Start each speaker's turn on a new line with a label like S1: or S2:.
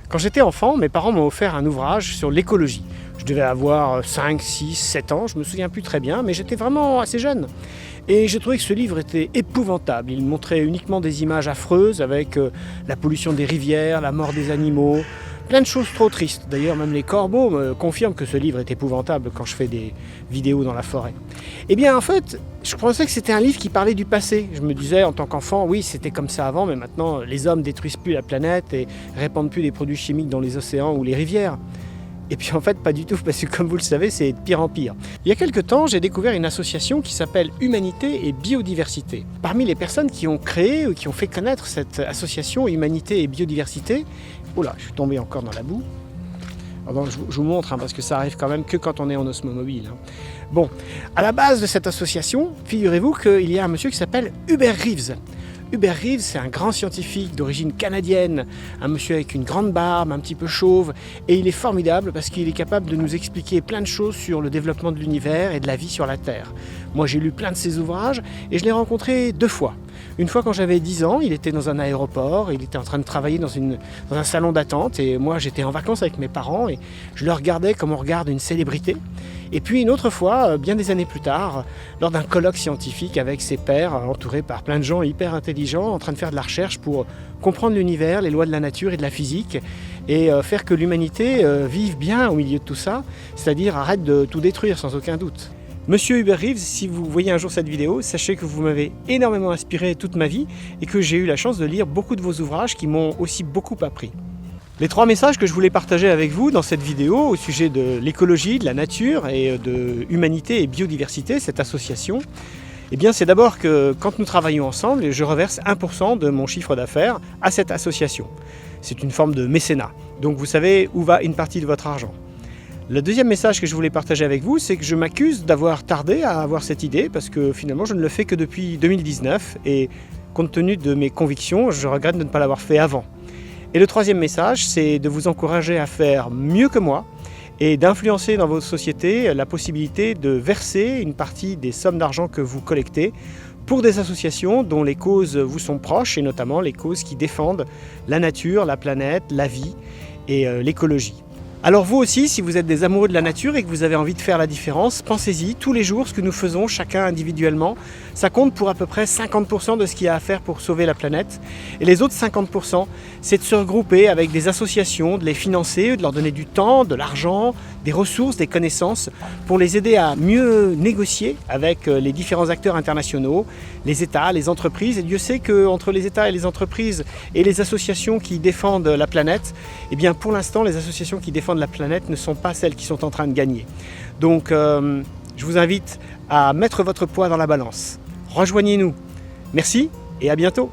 S1: Quand j'étais enfant, mes parents m'ont offert un ouvrage sur l'écologie. Je devais avoir 5, 6, 7 ans, je me souviens plus très bien, mais j'étais vraiment assez jeune. Et j'ai trouvé que ce livre était épouvantable. Il montrait uniquement des images affreuses avec la pollution des rivières, la mort des animaux, plein de choses trop tristes. D'ailleurs, même les corbeaux me confirment que ce livre est épouvantable quand je fais des vidéos dans la forêt. Eh bien, en fait, je pensais que c'était un livre qui parlait du passé. Je me disais, en tant qu'enfant, oui, c'était comme ça avant, mais maintenant, les hommes détruisent plus la planète et répandent plus des produits chimiques dans les océans ou les rivières. Et puis en fait, pas du tout, parce que comme vous le savez, c'est de pire en pire. Il y a quelques temps, j'ai découvert une association qui s'appelle Humanité et Biodiversité. Parmi les personnes qui ont créé ou qui ont fait connaître cette association Humanité et Biodiversité, oh là, je suis tombé encore dans la boue. Alors, je vous montre, parce que ça arrive quand même que quand on est en osmomobile. Bon, à la base de cette association, figurez-vous qu'il y a un monsieur qui s'appelle Hubert Reeves. Hubert Reeves, c'est un grand scientifique d'origine canadienne, un monsieur avec une grande barbe, un petit peu chauve, et il est formidable parce qu'il est capable de nous expliquer plein de choses sur le développement de l'univers et de la vie sur la Terre. Moi, j'ai lu plein de ses ouvrages et je l'ai rencontré 2 fois. Une fois quand j'avais 10 ans, il était dans un aéroport, il était en train de travailler dans un salon d'attente et moi j'étais en vacances avec mes parents et je le regardais comme on regarde une célébrité. Et puis une autre fois, bien des années plus tard, lors d'un colloque scientifique avec ses pairs, entouré par plein de gens hyper intelligents, en train de faire de la recherche pour comprendre l'univers, les lois de la nature et de la physique, et faire que l'humanité vive bien au milieu de tout ça, c'est-à-dire arrête de tout détruire sans aucun doute. Monsieur Hubert Reeves, si vous voyez un jour cette vidéo, sachez que vous m'avez énormément inspiré toute ma vie et que j'ai eu la chance de lire beaucoup de vos ouvrages qui m'ont aussi beaucoup appris. Les 3 messages que je voulais partager avec vous dans cette vidéo au sujet de l'écologie, de la nature et de Humanité et Biodiversité, cette association, eh bien c'est d'abord que quand nous travaillons ensemble, je reverse 1% de mon chiffre d'affaires à cette association. C'est une forme de mécénat, donc vous savez où va une partie de votre argent. Le deuxième message que je voulais partager avec vous, c'est que je m'accuse d'avoir tardé à avoir cette idée parce que finalement je ne le fais que depuis 2019 et compte tenu de mes convictions, je regrette de ne pas l'avoir fait avant. Et le troisième message, c'est de vous encourager à faire mieux que moi et d'influencer dans votre société la possibilité de verser une partie des sommes d'argent que vous collectez pour des associations dont les causes vous sont proches et notamment les causes qui défendent la nature, la planète, la vie et l'écologie. Alors vous aussi, si vous êtes des amoureux de la nature et que vous avez envie de faire la différence, pensez-y, tous les jours, ce que nous faisons chacun individuellement, ça compte pour à peu près 50% de ce qu'il y a à faire pour sauver la planète. Et les autres 50%, c'est de se regrouper avec des associations, de les financer, de leur donner du temps, de l'argent, des ressources, des connaissances, pour les aider à mieux négocier avec les différents acteurs internationaux, les États, les entreprises. Et Dieu sait qu'entre les États et les entreprises et les associations qui défendent la planète, eh bien pour l'instant, les associations qui défendent la planète ne sont pas celles qui sont en train de gagner. Donc je vous invite à mettre votre poids dans la balance. Rejoignez-nous. Merci et à bientôt.